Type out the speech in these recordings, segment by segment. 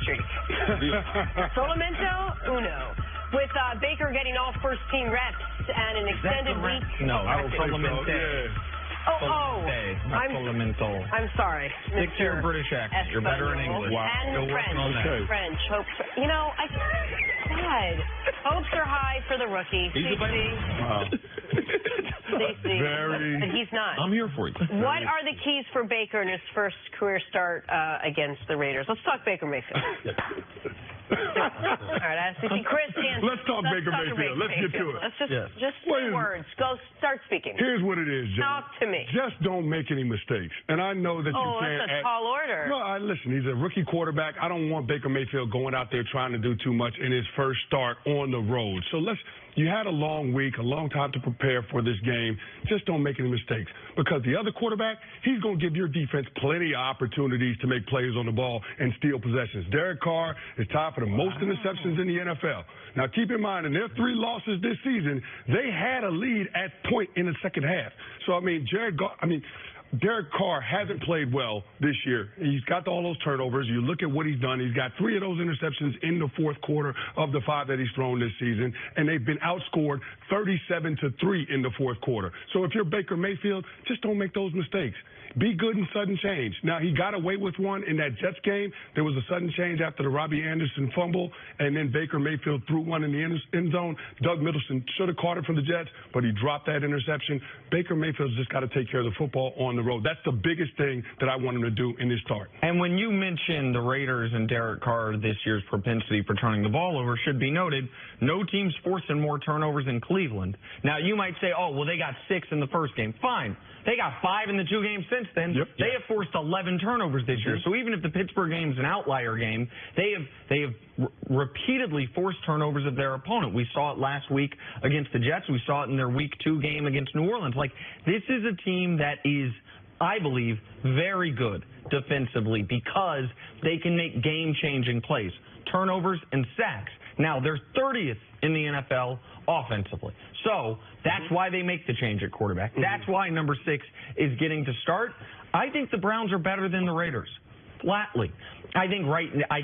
streak. Solamento uno. With Baker getting all first-team reps and an extended week. No, I will Solamente. I'm sorry, Stick to your British accent. You're better in English. Wow. And French. Hopes. You know, God. Hopes are high for the rookie. He's a baby. Wow. But he's not. I'm here for you. What are the keys for Baker in his first career start against the Raiders? Let's talk Baker Mayfield. All right, I see Chris Hansen. Let's talk Baker Mayfield. Let's get to it. Let's just say words. Go start speaking. Here's what it is, Jim. Talk to me. Just don't make any mistakes. And I know that you can't. That's a tall order. No, listen, he's a rookie quarterback. I don't want Baker Mayfield going out there trying to do too much in his first start on the road. So you had a long week, a long time to prepare for this game. Just don't make any mistakes. Because the other quarterback, he's going to give your defense plenty of opportunities to make plays on the ball and steal possessions. Derek Carr is tied for the most interceptions in the NFL. Now, keep in mind, in their 3 losses this season, they had a lead at point in the second half. So, I mean, Derek Carr hasn't played well this year. He's got all those turnovers. You look at what he's done. He's got 3 of those interceptions in the fourth quarter of the 5 that he's thrown this season, and they've been outscored 37-3 in the fourth quarter. So if you're Baker Mayfield, just don't make those mistakes. Be good in sudden change. Now, he got away with one in that Jets game. There was a sudden change after the Robbie Anderson fumble, and then Baker Mayfield threw one in the end zone. Doug Middleton should have caught it from the Jets, but he dropped that interception. Baker Mayfield's just got to take care of the football on the road. That's the biggest thing that I want him to do in this start. And when you mention the Raiders and Derek Carr, this year's propensity for turning the ball over should be noted. No team's forcing more turnovers than Cleveland. Now, you might say, oh, well, they got 6 in the first game. Fine. They got 5 in the 2 games since then. They have forced 11 turnovers this year. So even if the Pittsburgh game's an outlier game, they have repeatedly forced turnovers of their opponent. We saw it last week against the Jets. We saw it in their Week 2 game against New Orleans. Like, this is a team that is, I believe, very good defensively because they can make game-changing plays, turnovers and sacks. Now, they're 30th in the NFL offensively. So that's why they make the change at quarterback. That's why number 6 is getting to start. I think the Browns are better than the Raiders, flatly. I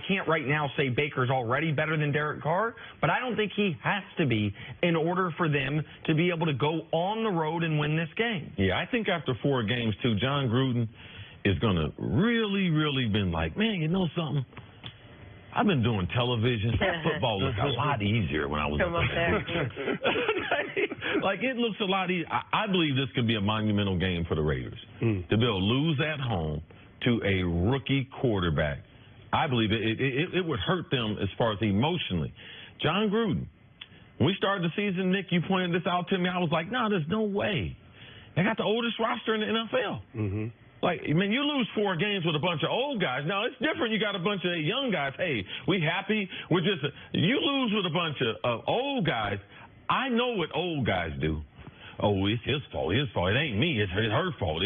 can't right now say Baker's already better than Derek Carr, but I don't think he has to be in order for them to be able to go on the road and win this game. Yeah, I think after 4 games, too, John Gruden is going to really been like, man, you know something? I've been doing television. Football looked a lot easier when I was up there. Like, it looks a lot easier. I believe this could be a monumental game for the Raiders. To be able to lose at home to a rookie quarterback, I believe it would hurt them as far as emotionally. John Gruden, when we started the season, Nick, you pointed this out to me. I was like, no, there's no way. They got the oldest roster in the NFL. Like, I mean, you lose 4 games with a bunch of old guys. Now, it's different. You got a bunch of young guys. Hey, we happy? We're just you lose with a bunch of old guys. I know what old guys do. Oh, it's his fault. His fault. It ain't me. It's her fault.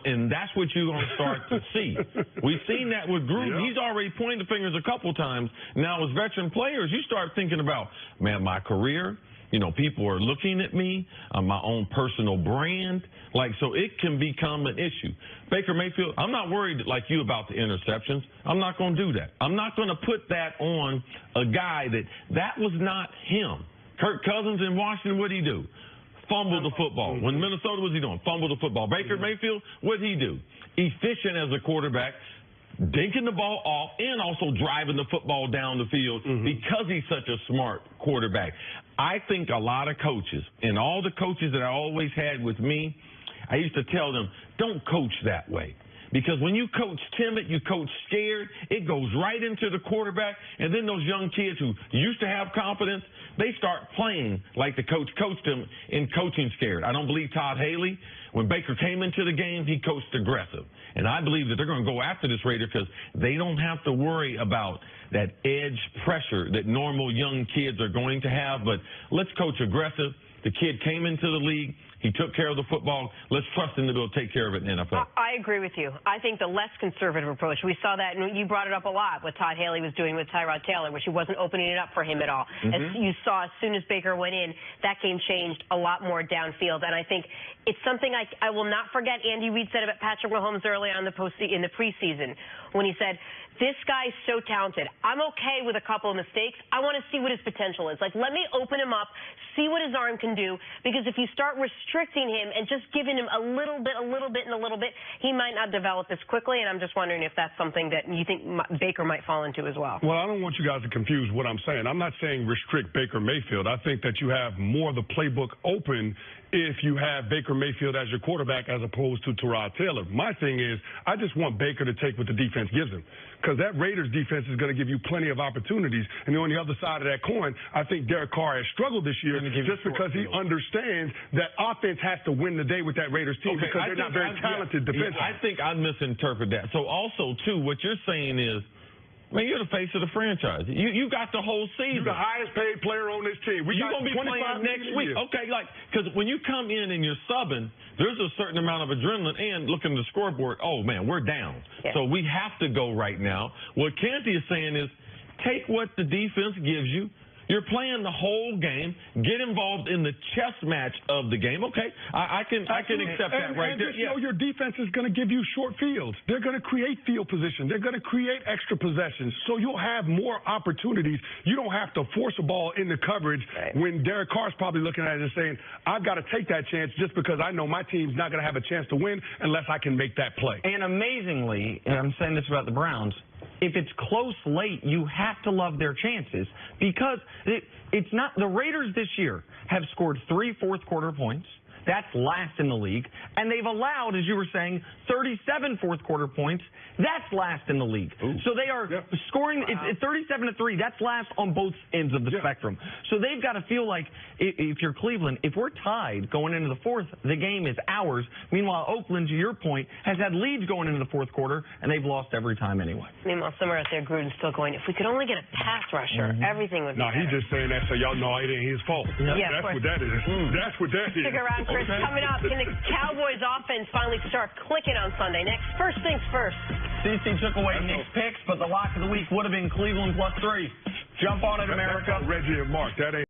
And that's what you're going to start to see. We've seen that with Gruden. He's already pointed the fingers a couple times. Now, as veteran players, you start thinking about, man, my career. People are looking at me, my own personal brand. Like, so it can become an issue. Baker Mayfield, I'm not worried like you about the interceptions. I'm not going to do that. I'm not going to put that on a guy that was not him. Kirk Cousins in Washington, what'd he do? Fumble the football. When Minnesota, what's he doing? Fumble the football. Baker Mayfield, what'd he do? Efficient as a quarterback, dinking the ball off and also driving the football down the field because he's such a smart quarterback. I think a lot of coaches, and all the coaches that I always had with me, I used to tell them, don't coach that way. Because when you coach timid, you coach scared, it goes right into the quarterback, and then those young kids who used to have confidence, they start playing like the coach coached them in coaching scared. I don't believe Todd Haley, when Baker came into the game, he coached aggressive. And I believe that they're going to go after this Raider because they don't have to worry about that edge pressure that normal young kids are going to have. But let's coach aggressive. The kid came into the league. He took care of the football. Let's trust him to be able to take care of it in the NFL. I agree with you. I think the less conservative approach, we saw that, and you brought it up a lot, what Todd Haley was doing with Tyrod Taylor, where she wasn't opening it up for him at all. As you saw, as soon as Baker went in, that game changed a lot more downfield. And I think it's something I will not forget. Andy Reid said about Patrick Mahomes early on in the preseason when he said, this guy's so talented. I'm okay with a couple of mistakes. I want to see what his potential is. Like, let me open him up, see what his arm can do, because if you start restricting him and just giving him a little bit, he might not develop as quickly, and I'm just wondering if that's something that you think Baker might fall into as well. Well, I don't want you guys to confuse what I'm saying. I'm not saying restrict Baker Mayfield. I think that you have more of the playbook open if you have Baker Mayfield as your quarterback as opposed to Tyrod Taylor. My thing is, I just want Baker to take what the defense gives him, because that Raiders defense is going to give you plenty of opportunities. And on the other side of that coin, I think Derek Carr has struggled this year just because he understands that offense has to win the day with that Raiders team because they're not very talented defensively. I think I misinterpret that. So also, too, what you're saying is, man, you're the face of the franchise. You got the whole season. You're the highest paid player on this team. You're going to be playing next week. Okay, because when you come in and you're subbing, there's a certain amount of adrenaline, and looking at the scoreboard, oh, man, we're down. Yeah. So we have to go right now. What Canty is saying is, take what the defense gives you. You're playing the whole game. Get involved in the chess match of the game. Okay, I can accept that right there. You know, your defense is going to give you short fields. They're going to create field position. They're going to create extra possessions. So you'll have more opportunities. You don't have to force a ball into coverage when Derek Carr's probably looking at it and saying, I've got to take that chance just because I know my team's not going to have a chance to win unless I can make that play. And amazingly, and I'm saying this about the Browns, if it's close late, you have to love their chances, because it's not – the Raiders this year have scored 3 fourth-quarter points. That's last in the league. And they've allowed, as you were saying, 37 fourth-quarter points. That's last in the league. Ooh. So they are scoring it's 37-3. That's last on both ends of the spectrum. So they've got to feel like, if you're Cleveland, if we're tied going into the fourth, the game is ours. Meanwhile, Oakland, to your point, has had leads going into the fourth quarter, and they've lost every time anyway. Meanwhile, somewhere out there, Gruden's still going, if we could only get a pass rusher, everything would be better. He's just saying that so y'all know it ain't his fault. Yeah, that's what that is. That's what that is. Stick around, Chris. Coming up, can the Cowboys offense finally start clicking on Sunday? Next, first things first. CC took away Nick's picks, but the lock of the week would have been Cleveland +3. Jump on it, America. Reggie and Mark. That ain't